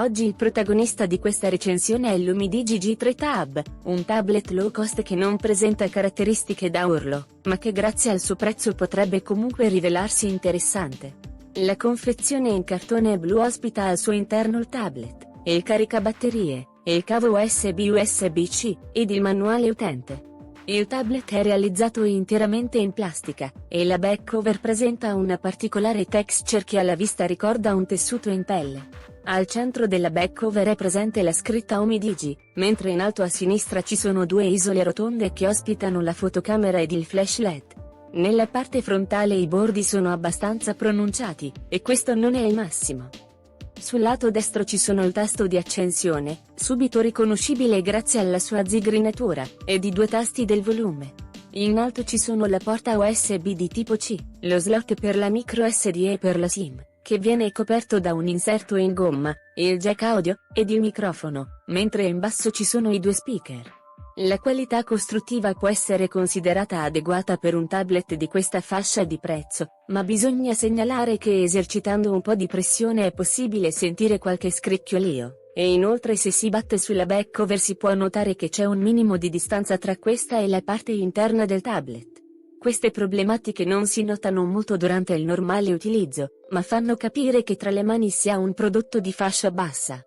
Oggi il protagonista di questa recensione è l'Umidigi G3 Tab, un tablet low cost che non presenta caratteristiche da urlo, ma che grazie al suo prezzo potrebbe comunque rivelarsi interessante. La confezione in cartone blu ospita al suo interno il tablet, e il caricabatterie, e il cavo USB-USB-C, ed il manuale utente. Il tablet è realizzato interamente in plastica, e la back cover presenta una particolare texture che alla vista ricorda un tessuto in pelle. Al centro della back cover è presente la scritta Umidigi, mentre in alto a sinistra ci sono due isole rotonde che ospitano la fotocamera ed il flash LED. Nella parte frontale i bordi sono abbastanza pronunciati, e questo non è il massimo. Sul lato destro ci sono il tasto di accensione, subito riconoscibile grazie alla sua zigrinatura, ed i due tasti del volume. In alto ci sono la porta USB di tipo C, lo slot per la micro SD e per la SIM, che viene coperto da un inserto in gomma, il jack audio, ed il microfono, mentre in basso ci sono i due speaker. La qualità costruttiva può essere considerata adeguata per un tablet di questa fascia di prezzo, ma bisogna segnalare che esercitando un po' di pressione è possibile sentire qualche scricchiolio, e inoltre se si batte sulla back cover si può notare che c'è un minimo di distanza tra questa e la parte interna del tablet. Queste problematiche non si notano molto durante il normale utilizzo, ma fanno capire che tra le mani si ha un prodotto di fascia bassa.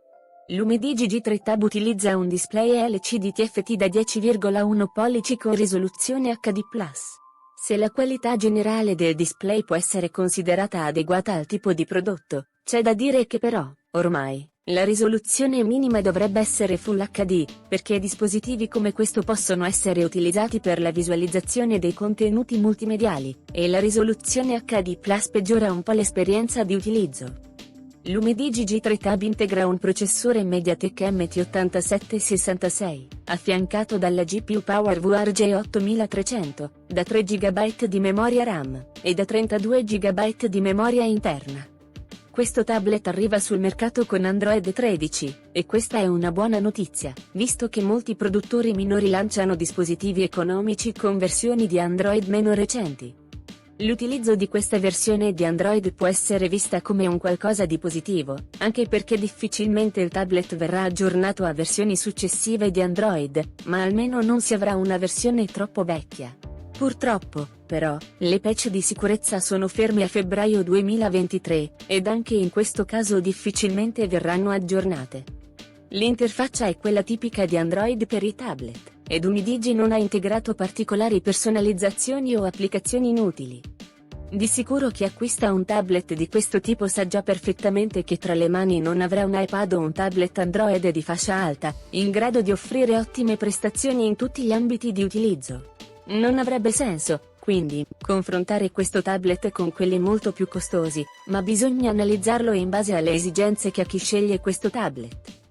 L'Umidigi G3 Tab utilizza un display LCD TFT da 10,1 pollici con risoluzione HD+. Se la qualità generale del display può essere considerata adeguata al tipo di prodotto, c'è da dire che però, ormai, la risoluzione minima dovrebbe essere Full HD, perché dispositivi come questo possono essere utilizzati per la visualizzazione dei contenuti multimediali, e la risoluzione HD+ peggiora un po' l'esperienza di utilizzo. L'Umidigi G3 Tab integra un processore MediaTek MT8766, affiancato dalla GPU PowerVR G8300, da 3 GB di memoria RAM, e da 32 GB di memoria interna. Questo tablet arriva sul mercato con Android 13, e questa è una buona notizia, visto che molti produttori minori lanciano dispositivi economici con versioni di Android meno recenti. L'utilizzo di questa versione di Android può essere vista come un qualcosa di positivo, anche perché difficilmente il tablet verrà aggiornato a versioni successive di Android, ma almeno non si avrà una versione troppo vecchia. Purtroppo, però, le patch di sicurezza sono ferme a febbraio 2023, ed anche in questo caso difficilmente verranno aggiornate. L'interfaccia è quella tipica di Android per i tablet, ed Umidigi non ha integrato particolari personalizzazioni o applicazioni inutili. Di sicuro chi acquista un tablet di questo tipo sa già perfettamente che tra le mani non avrà un iPad o un tablet Android di fascia alta, in grado di offrire ottime prestazioni in tutti gli ambiti di utilizzo. Non avrebbe senso, quindi, confrontare questo tablet con quelli molto più costosi, ma bisogna analizzarlo in base alle esigenze che ha chi sceglie questo tablet.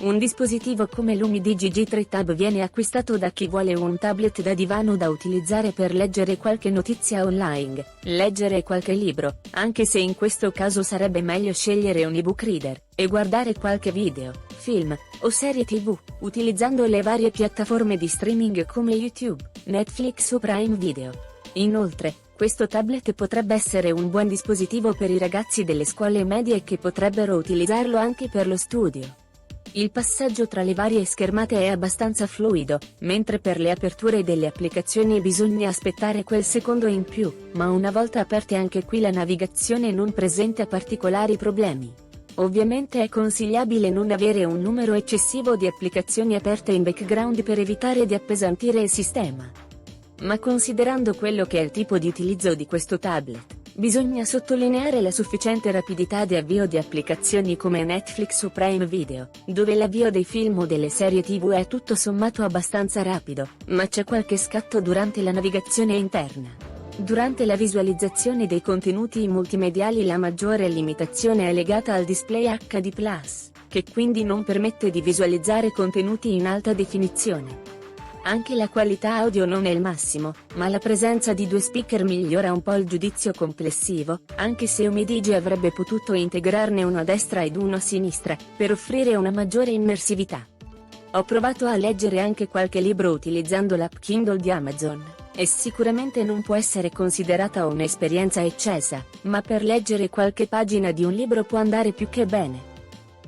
Un dispositivo come l'Umidigi G3 Tab viene acquistato da chi vuole un tablet da divano da utilizzare per leggere qualche notizia online, leggere qualche libro, anche se in questo caso sarebbe meglio scegliere un ebook reader, e guardare qualche video, film, o serie TV, utilizzando le varie piattaforme di streaming come YouTube, Netflix o Prime Video. Inoltre, questo tablet potrebbe essere un buon dispositivo per i ragazzi delle scuole medie che potrebbero utilizzarlo anche per lo studio. Il passaggio tra le varie schermate è abbastanza fluido, mentre per le aperture delle applicazioni bisogna aspettare quel secondo in più, ma una volta aperte anche qui la navigazione non presenta particolari problemi. Ovviamente è consigliabile non avere un numero eccessivo di applicazioni aperte in background per evitare di appesantire il sistema. Ma considerando quello che è il tipo di utilizzo di questo tablet, bisogna sottolineare la sufficiente rapidità di avvio di applicazioni come Netflix o Prime Video, dove l'avvio dei film o delle serie TV è tutto sommato abbastanza rapido, ma c'è qualche scatto durante la navigazione interna. Durante la visualizzazione dei contenuti multimediali la maggiore limitazione è legata al display HD+, che quindi non permette di visualizzare contenuti in alta definizione. Anche la qualità audio non è il massimo, ma la presenza di due speaker migliora un po' il giudizio complessivo, anche se Umidigi avrebbe potuto integrarne uno a destra ed uno a sinistra, per offrire una maggiore immersività. Ho provato a leggere anche qualche libro utilizzando l'app Kindle di Amazon, e sicuramente non può essere considerata un'esperienza eccessa, ma per leggere qualche pagina di un libro può andare più che bene.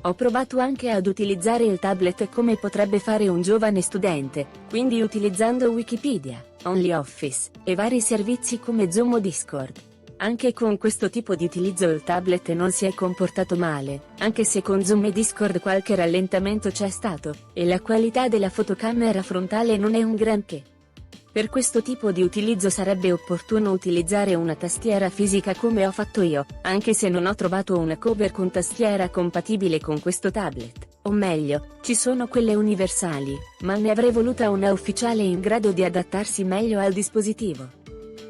Ho provato anche ad utilizzare il tablet come potrebbe fare un giovane studente, quindi utilizzando Wikipedia, OnlyOffice, e vari servizi come Zoom o Discord. Anche con questo tipo di utilizzo il tablet non si è comportato male, anche se con Zoom e Discord qualche rallentamento c'è stato, e la qualità della fotocamera frontale non è un granché. Per questo tipo di utilizzo sarebbe opportuno utilizzare una tastiera fisica come ho fatto io, anche se non ho trovato una cover con tastiera compatibile con questo tablet, o meglio, ci sono quelle universali, ma ne avrei voluta una ufficiale in grado di adattarsi meglio al dispositivo.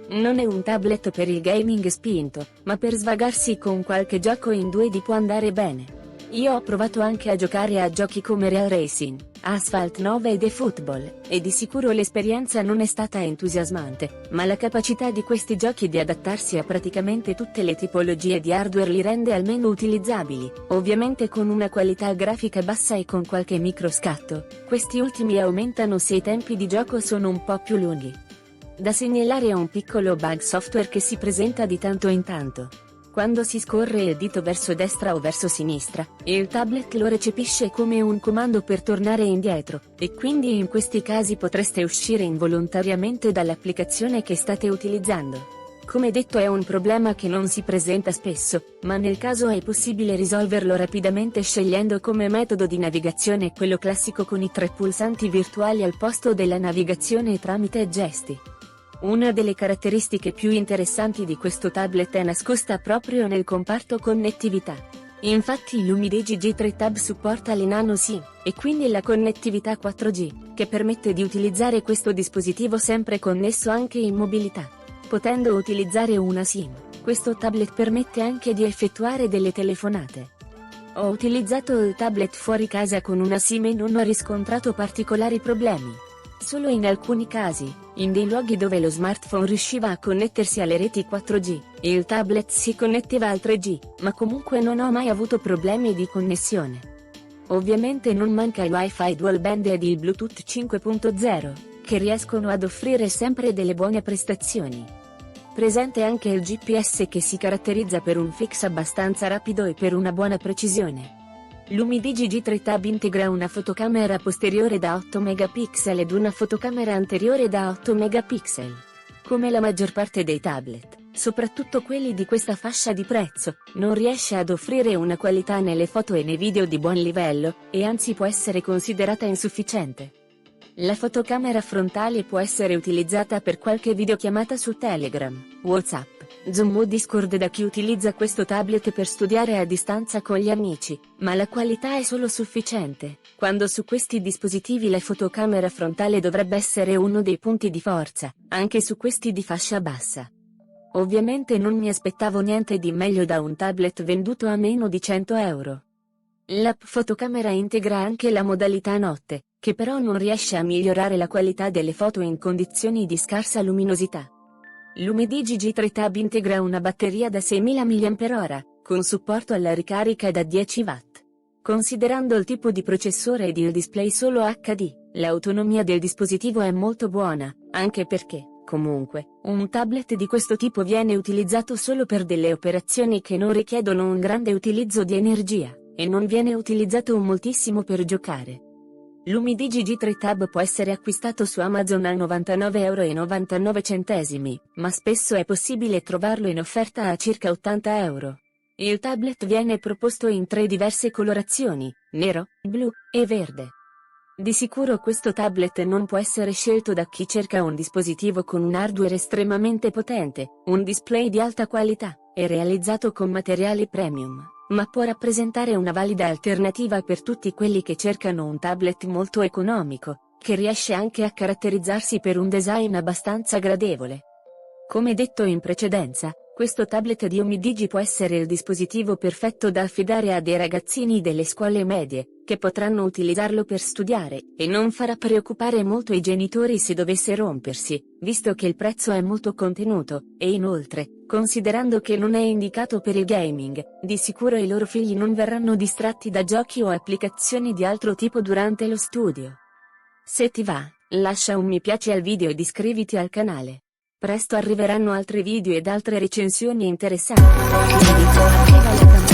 Non è un tablet per il gaming spinto, ma per svagarsi con qualche gioco in 2D può andare bene. Io ho provato anche a giocare a giochi come Real Racing, Asphalt 9 e eFootball, e di sicuro l'esperienza non è stata entusiasmante, ma la capacità di questi giochi di adattarsi a praticamente tutte le tipologie di hardware li rende almeno utilizzabili, ovviamente con una qualità grafica bassa e con qualche microscatto. Questi ultimi aumentano se i tempi di gioco sono un po' più lunghi. Da segnalare un piccolo bug software che si presenta di tanto in tanto. Quando si scorre il dito verso destra o verso sinistra, il tablet lo recepisce come un comando per tornare indietro, e quindi in questi casi potreste uscire involontariamente dall'applicazione che state utilizzando. Come detto è un problema che non si presenta spesso, ma nel caso è possibile risolverlo rapidamente scegliendo come metodo di navigazione quello classico con i 3 pulsanti virtuali al posto della navigazione tramite gesti. Una delle caratteristiche più interessanti di questo tablet è nascosta proprio nel comparto connettività. Infatti Lumidigi G3 Tab supporta le nano SIM, e quindi la connettività 4G, che permette di utilizzare questo dispositivo sempre connesso anche in mobilità. Potendo utilizzare una SIM, questo tablet permette anche di effettuare delle telefonate. Ho utilizzato il tablet fuori casa con una SIM e non ho riscontrato particolari problemi. Solo in alcuni casi, in dei luoghi dove lo smartphone riusciva a connettersi alle reti 4G, il tablet si connetteva al 3G, ma comunque non ho mai avuto problemi di connessione. Ovviamente non manca il Wi-Fi Dual Band ed il Bluetooth 5.0, che riescono ad offrire sempre delle buone prestazioni. Presente anche il GPS che si caratterizza per un fix abbastanza rapido e per una buona precisione. Lumidigi G3 Tab integra una fotocamera posteriore da 8 megapixel ed una fotocamera anteriore da 8 megapixel. Come la maggior parte dei tablet, soprattutto quelli di questa fascia di prezzo, non riesce ad offrire una qualità nelle foto e nei video di buon livello, e anzi può essere considerata insufficiente. La fotocamera frontale può essere utilizzata per qualche videochiamata su Telegram, WhatsApp, Zoom o Discord da chi utilizza questo tablet per studiare a distanza con gli amici, ma la qualità è solo sufficiente, quando su questi dispositivi la fotocamera frontale dovrebbe essere uno dei punti di forza, anche su questi di fascia bassa. Ovviamente non mi aspettavo niente di meglio da un tablet venduto a meno di 100 euro. L'app fotocamera integra anche la modalità notte, che però non riesce a migliorare la qualità delle foto in condizioni di scarsa luminosità. Lumidigi G3 Tab integra una batteria da 6000 mAh, con supporto alla ricarica da 10 watt. Considerando il tipo di processore ed il display solo HD, l'autonomia del dispositivo è molto buona, anche perché, comunque, un tablet di questo tipo viene utilizzato solo per delle operazioni che non richiedono un grande utilizzo di energia, e non viene utilizzato moltissimo per giocare. Lumidigi G3 Tab può essere acquistato su Amazon a 99,99 €, ma spesso è possibile trovarlo in offerta a circa 80 euro. Il tablet viene proposto in 3 diverse colorazioni, nero, blu e verde. Di sicuro questo tablet non può essere scelto da chi cerca un dispositivo con un hardware estremamente potente, un display di alta qualità, e realizzato con materiali premium, ma può rappresentare una valida alternativa per tutti quelli che cercano un tablet molto economico, che riesce anche a caratterizzarsi per un design abbastanza gradevole. Come detto in precedenza, questo tablet di Lumidigi può essere il dispositivo perfetto da affidare a dei ragazzini delle scuole medie, che potranno utilizzarlo per studiare, e non farà preoccupare molto i genitori se dovesse rompersi, visto che il prezzo è molto contenuto, e inoltre, considerando che non è indicato per il gaming, di sicuro i loro figli non verranno distratti da giochi o applicazioni di altro tipo durante lo studio. Se ti va, lascia un mi piace al video ed iscriviti al canale. Presto arriveranno altri video ed altre recensioni interessanti. Quindi attiva la campanella.